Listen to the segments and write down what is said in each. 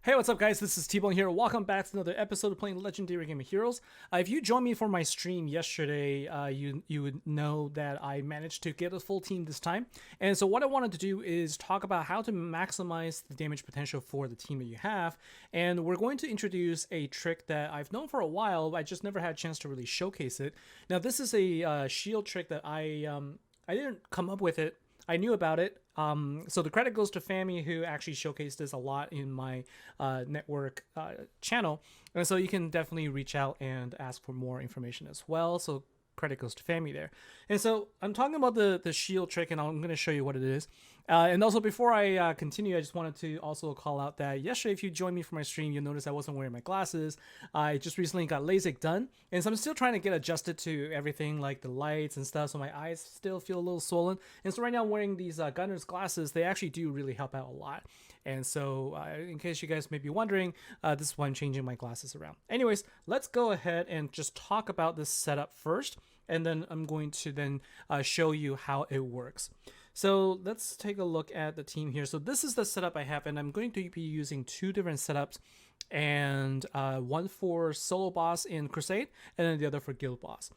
Hey, what's up, guys? This is T-Bone here. Welcome back to another episode of playing Legendary Game of Heroes. If you joined me for my stream yesterday, you would know that I managed to get a full team this time. And so what I wanted to do is talk about how to maximize the damage potential for the team that you have. And we're going to introduce a trick that I've known for a while, but I just never had a chance to really showcase it. Now, this is a shield trick that I didn't come up with it. I knew about it. So the credit goes to Fammy, who actually showcased this a lot in my network channel. And so you can definitely reach out and ask for more information as well. So credit goes to Fammy there. And so I'm talking about the shield trick, and I'm going to show you what it is. And also, before I continue, I just wanted to also call out that yesterday, if you joined me for my stream, you'll notice I wasn't wearing my glasses. I just recently got LASIK done, and so I'm still trying to get adjusted to everything like the lights and stuff, so my eyes still feel a little swollen. And so right now I'm wearing these Gunner's glasses. They actually do really help out a lot. And so in case you guys may be wondering, this is why I'm changing my glasses around. Anyways, let's go ahead and just talk about this setup first, and then I'm going to then show you how it works. So let's take a look at the team here. So this is the setup I have, and I'm going to be using two different setups, and one for solo boss in Crusade, and then the other for guild boss.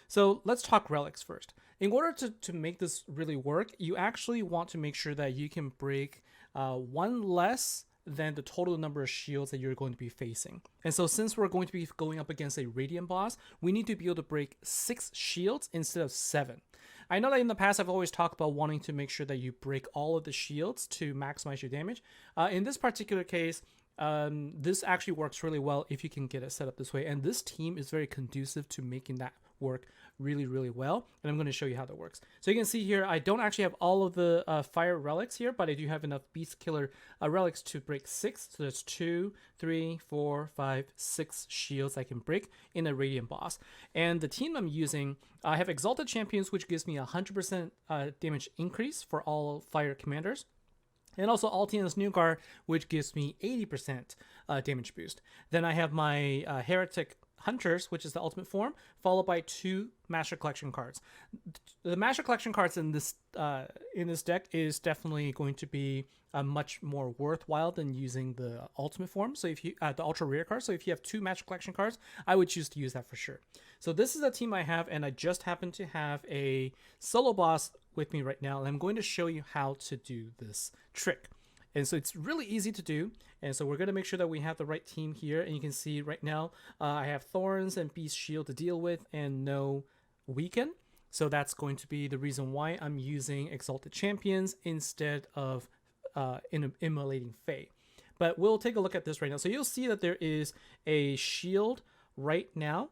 So let's talk relics first. In order to make this really work, you actually want to make sure that you can break one less than the total number of shields that you're going to be facing. And so since we're going to be going up against a Radiant boss, we need to be able to break 6 shields instead of 7. I know that in the past I've always talked about wanting to make sure that you break all of the shields to maximize your damage. In this particular case, this actually works really well if you can get it set up this way. And this team is very conducive to making that work really well, and I'm going to show you how that works. So you can see here, I don't actually have all of the fire relics here, but I do have enough beast killer relics to break 6. So there's 2, 3, 4, 5, 6 shields I can break in a Radiant boss. And the team I'm using, I have Exalted Champions, which gives me 100% damage increase for all fire commanders. And also Altian's New Guard, which gives me 80% damage boost. Then I have my Heretic Hunters, which is the ultimate form, followed by 2 Master Collection cards. The Master Collection cards in this deck is definitely going to be much more worthwhile than using the ultimate form. So if you the ultra rare cards. So if you have 2 Master Collection cards, I would choose to use that for sure. So this is the team I have, and I just happen to have a solo boss with me right now, and I'm going to show you how to do this trick. And so it's really easy to do. And so we're going to make sure that we have the right team here. And you can see right now, I have Thorns and Beast Shield to deal with and no Weaken. So that's going to be the reason why I'm using Exalted Champions instead of Immolating Fae. But we'll take a look at this right now. So you'll see that there is a shield right now.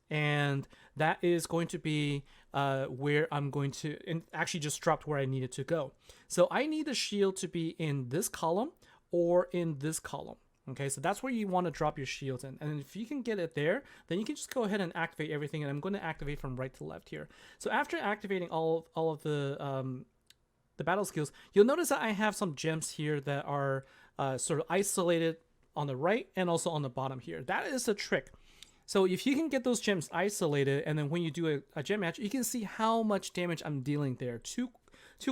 And that is going to be where I'm going to, and actually just dropped where I needed to go. So I need the shield to be in this column or in this column. Okay, so that's where you want to drop your shields in. And if you can get it there, then you can just go ahead and activate everything. And I'm going to activate from right to left here. So after activating all of the battle skills, you'll notice that I have some gems here that are sort of isolated on the right and also on the bottom here. That is the trick. So if you can get those gems isolated, and then when you do a gem match, you can see how much damage I'm dealing there. 2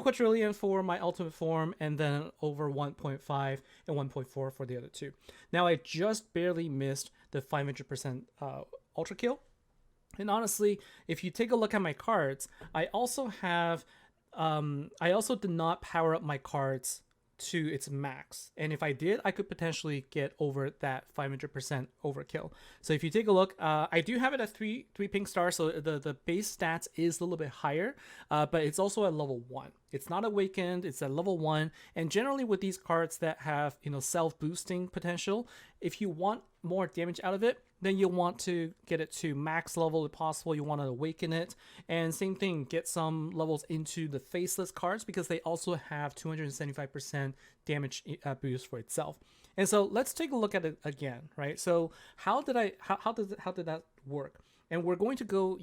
quadrillion for my ultimate form, and then over 1.5 and 1.4 for the other 2. Now I just barely missed the 500% ultra kill. And honestly, if you take a look at my cards, I also have, I also did not power up my cards to its max, and if I did, I could potentially get over that 500% overkill. So if you take a look, I do have it at 3 pink stars, so the base stats is a little bit higher, but it's also at level 1. It's not awakened, it's at level 1, and generally with these cards that have, you know, self-boosting potential, if you want more damage out of it, then you'll want to get it to max level if possible. You want to awaken it, and same thing, get some levels into the faceless cards because they also have 275% damage boost for itself. And so let's take a look at it again, right? So how did that work? And we're going to go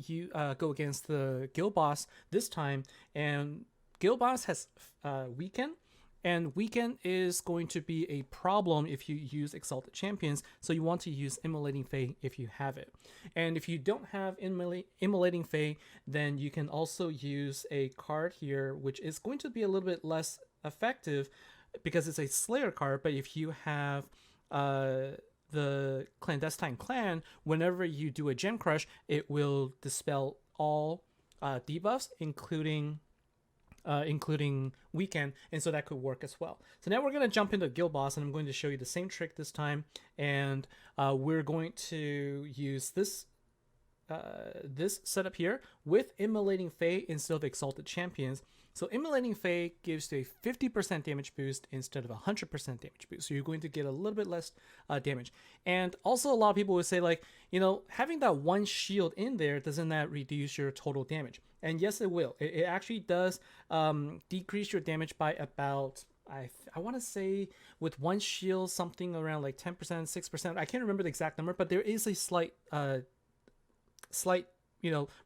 against the guild boss this time, and guild boss has Weaken. And Weaken is going to be a problem if you use Exalted Champions, so you want to use Immolating Fae if you have it. And if you don't have Immolating Fae, then you can also use a card here, which is going to be a little bit less effective because it's a Slayer card, but if you have the clandestine clan, whenever you do a gem crush, it will dispel all debuffs, including weekend, and so that could work as well. So now we're going to jump into guild boss, and I'm going to show you the same trick this time, and we're going to use this setup here with Immolating Fae instead of Exalted Champions. So Immolating Fae gives you a 50% damage boost instead of 100% damage boost. So you're going to get a little bit less damage. And also a lot of people would say, like, you know, having that one shield in there, doesn't that reduce your total damage? And yes, it will. It actually does decrease your damage by about, I want to say with one shield, something around like 10%, 6%. I can't remember the exact number, but there is a slight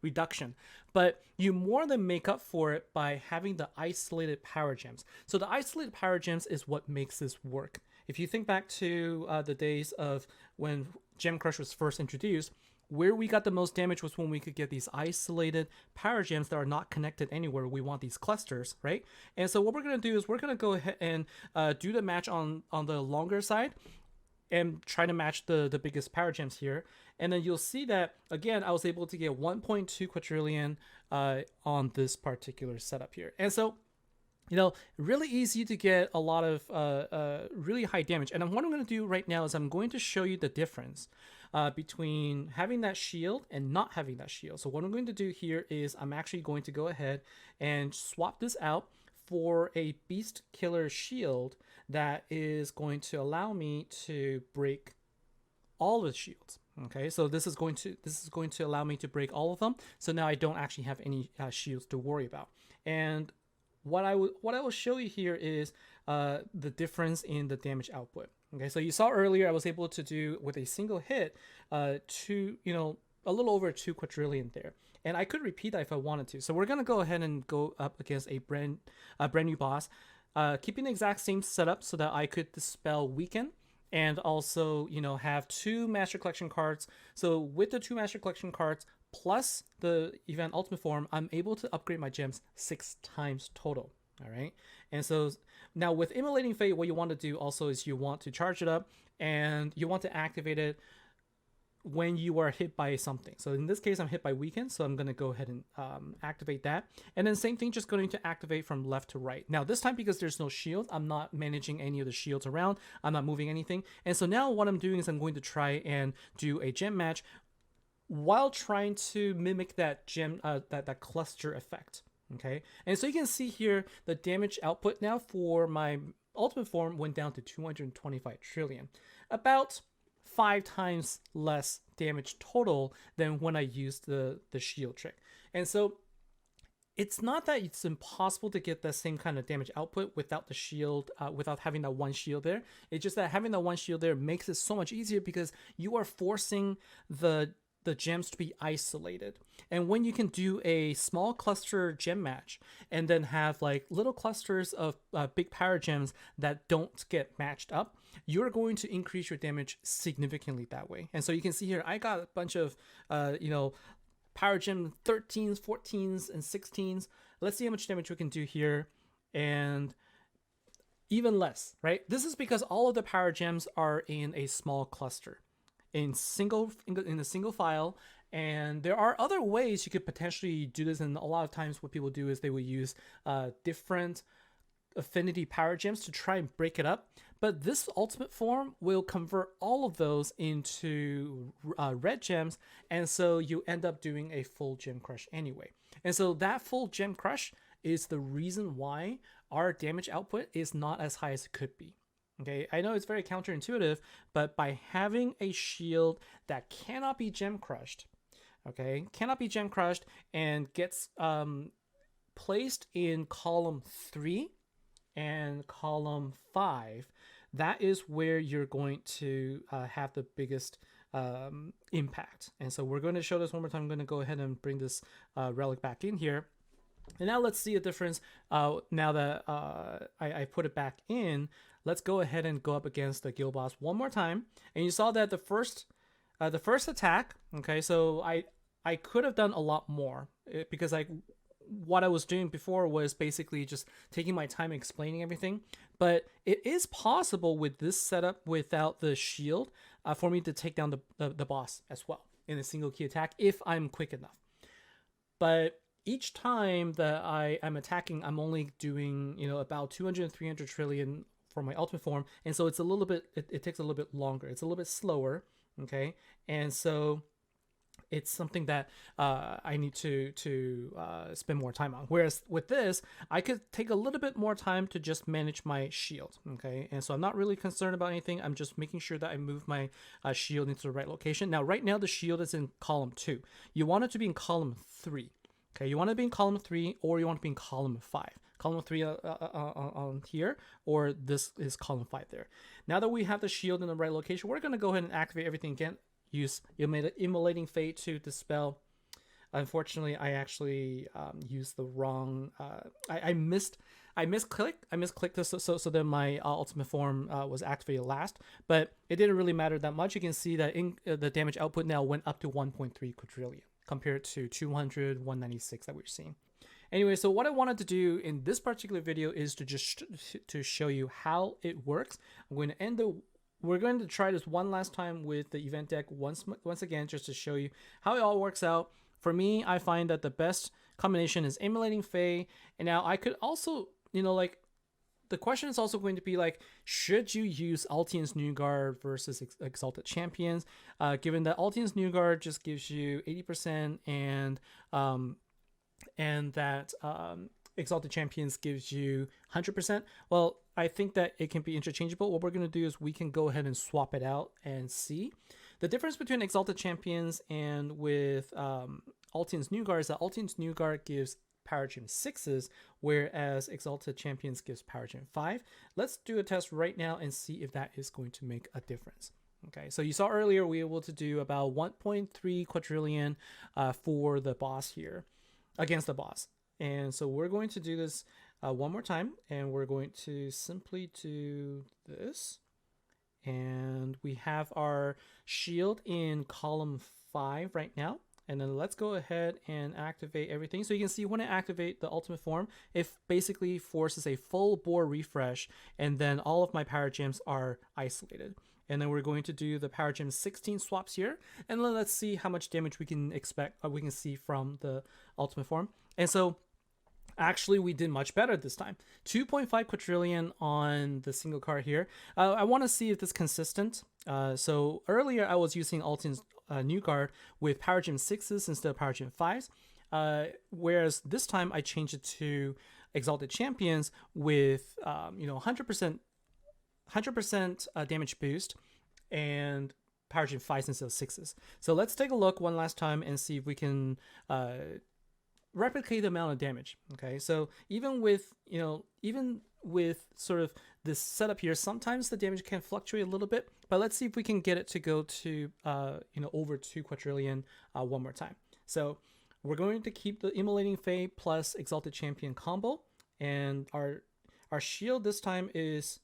reduction, but you more than make up for it by having the isolated power gems. So the isolated power gems is what makes this work. If you think back to the days of when Gem Crush was first introduced, where we got the most damage was when we could get these isolated power gems that are not connected anywhere. We want these clusters, right? And so what we're going to do is we're going to go ahead and do the match on the longer side and try to match the biggest power gems here. And then you'll see that, again, I was able to get 1.2 quadrillion on this particular setup here. And so, you know, really easy to get a lot of really high damage. And what I'm going to do right now is I'm going to show you the difference between having that shield and not having that shield. So what I'm going to do here is I'm actually going to go ahead and swap this out for a Beast Killer shield that is going to allow me to break all the shields. Okay, so this is going to allow me to break all of them. So now I don't actually have any shields to worry about. And what I will show you here is the difference in the damage output. Okay, so you saw earlier I was able to do with a single hit a little over 2 quadrillion there. And I could repeat that if I wanted to. So we're gonna go ahead and go up against a brand new boss, keeping the exact same setup so that I could dispel weaken. And also, you know, have 2 Master Collection cards. So with the 2 Master Collection cards plus the Event Ultimate Form, I'm able to upgrade my gems 6 times total. All right. And so now with Immolating Fate, what you want to do also is you want to charge it up and you want to activate it when you are hit by something. So in this case, I'm hit by weaken, so I'm going to go ahead and activate that. And then same thing, just going to activate from left to right. Now this time, because there's no shield, I'm not managing any of the shields around. I'm not moving anything. And so now what I'm doing is I'm going to try and do a gem match while trying to mimic that gem, that cluster effect. Okay. And so you can see here the damage output now for my ultimate form went down to 225 trillion. About 5 times less damage total than when I used the shield trick. And so it's not that it's impossible to get the same kind of damage output without the shield, without having that one shield there. It's just that having that one shield there makes it so much easier because you are forcing the gems to be isolated. And when you can do a small cluster gem match and then have like little clusters of big power gems that don't get matched up, you're going to increase your damage significantly that way. And so you can see here, I got a bunch of, power gem 13s, 14s, and 16s. Let's see how much damage we can do here. And even less, right? This is because all of the power gems are in a small cluster. In a single file, and there are other ways you could potentially do this. And a lot of times what people do is they will use different affinity power gems to try and break it up, but this ultimate form will convert all of those into red gems, and so you end up doing a full gem crush anyway. And so that full gem crush is the reason why our damage output is not as high as it could be. Okay, I know it's very counterintuitive, but by having a shield that cannot be gem crushed, and gets placed in column 3 and column 5, that is where you're going to have the biggest impact. And so we're going to show this one more time. I'm going to go ahead and bring this relic back in here. And now let's see a difference. Now that I put it back in, let's go ahead and go up against the guild boss one more time. And you saw that the first attack, okay, so I could have done a lot more because what I was doing before was basically just taking my time explaining everything. But it is possible with this setup without the shield for me to take down the boss as well in a single key attack if I'm quick enough. But each time that I'm attacking, I'm only doing, about 200 and 300 trillion for my ultimate form. And so it's a little bit, it takes a little bit longer. It's a little bit slower. Okay. And so it's something that I need to spend more time on. Whereas with this, I could take a little bit more time to just manage my shield. Okay. And so I'm not really concerned about anything. I'm just making sure that I move my shield into the right location. Now, right now, the shield is in column 2. You want it to be in column 3. Okay, you want to be in column 3, or you want to be in column 5. Column 3 on here, or this is column 5 there. Now that we have the shield in the right location, we're going to go ahead and activate everything again. Use Immolating Fate to dispel. Unfortunately, I actually used the wrong. I misclicked this, so then my ultimate form was activated last, but it didn't really matter that much. You can see that the damage output now went up to 1.3 quadrillion. Compared to 200, 196 that we're seeing. Anyway, so what I wanted to do in this particular video is to just to show you how it works. We're going to try this one last time with the event deck once again, just to show you how it all works out. For me, I find that the best combination is Immolating Fey, and now I could also, the question is also going to be should you use Altian's New Guard versus Exalted Champions? Given that Altian's New Guard just gives you 80% and that Exalted Champions gives you 100%. Well, I think that it can be interchangeable. What we're going to do is we can go ahead and swap it out and see. The difference between Exalted Champions and with Altian's New Guard is that Altian's New Guard gives Power Gem 6s, whereas Exalted Champions gives Power Gem 5. Let's do a test right now and see if that is going to make a difference. Okay, so you saw earlier we were able to do about 1.3 quadrillion for the boss here, against the boss. And so we're going to do this one more time, and we're going to simply do this. And we have our shield in column 5 right now. And then let's go ahead and activate everything. So you can see when I activate the ultimate form, it basically forces a full bore refresh, and then all of my power gems are isolated. And then we're going to do the power gem 16 swaps here, and then let's see how much damage we can expect, we can see from the ultimate form. And so actually we did much better this time. 2.5 quadrillion on the single card here. I want to see if this is consistent. So earlier I was using Altian's New Guard with Power Gem 6s instead of Power Gem 5s. Whereas this time I changed it to Exalted Champions with 100% damage boost and Power Gem 5s instead of 6s. So let's take a look one last time and see if we can replicate the amount of damage. Okay, so even with sort of this setup here, sometimes the damage can fluctuate a little bit, but let's see if we can get it to go to over 2 quadrillion one more time. So we're going to keep the Immolating Fey plus Exalted Champion combo, and our shield this time is,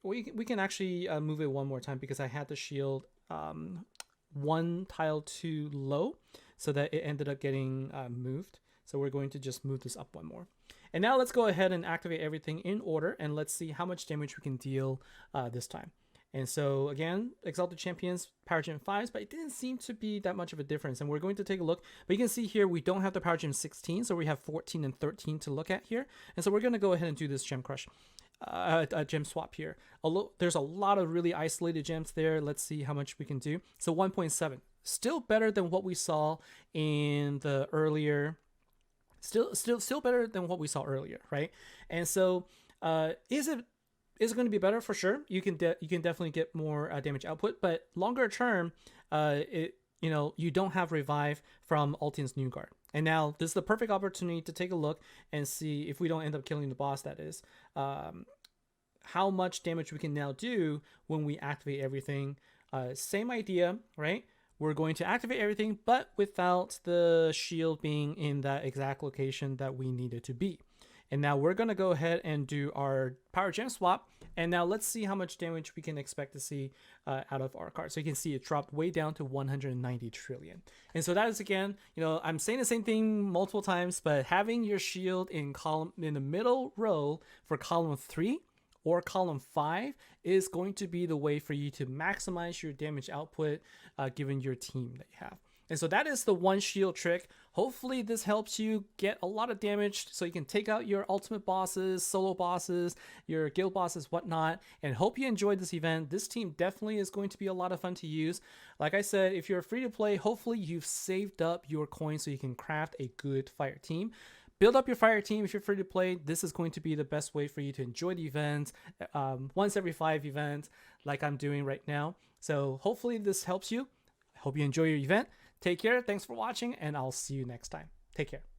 we can actually move it one more time because I had the shield one tile too low, so that it ended up getting moved. So we're going to just move this up one more. And now let's go ahead and activate everything in order, and let's see how much damage we can deal this time. And so again, Exalted Champions, Power Gem 5s, but it didn't seem to be that much of a difference. And we're going to take a look, but you can see here we don't have the Power Gem 16, so we have 14 and 13 to look at here. And so we're going to go ahead and do this Gem Crush. Gem swap here. Although there's a lot of really isolated gems there. Let's see how much we can do. So 1.7, still better than what we saw in the earlier. Still better than what we saw earlier, right? And so, is it going to be better? For sure. You can definitely get more damage output, but longer term, you don't have revive from Altian's New Guard. And now this is the perfect opportunity to take a look and see, if we don't end up killing the boss, that is, how much damage we can now do when we activate everything. Same idea, right? We're going to activate everything, but without the shield being in that exact location that we need it to be. And now we're going to go ahead and do our power gem swap. And now let's see how much damage we can expect to see out of our card. So you can see it dropped way down to 190 trillion. And so that is, again, I'm saying the same thing multiple times, but having your shield in the middle row for column 3 or column 5 is going to be the way for you to maximize your damage output given your team that you have. And so that is the one shield trick. Hopefully this helps you get a lot of damage so you can take out your ultimate bosses, solo bosses, your guild bosses, whatnot. And hope you enjoyed this event. This team definitely is going to be a lot of fun to use. Like I said, if you're free to play, hopefully you've saved up your coins so you can craft a good fire team. Build up your fire team if you're free to play. This is going to be the best way for you to enjoy the events, once every 5 events like I'm doing right now. So hopefully this helps you. I hope you enjoy your event. Take care. Thanks for watching, and I'll see you next time. Take care.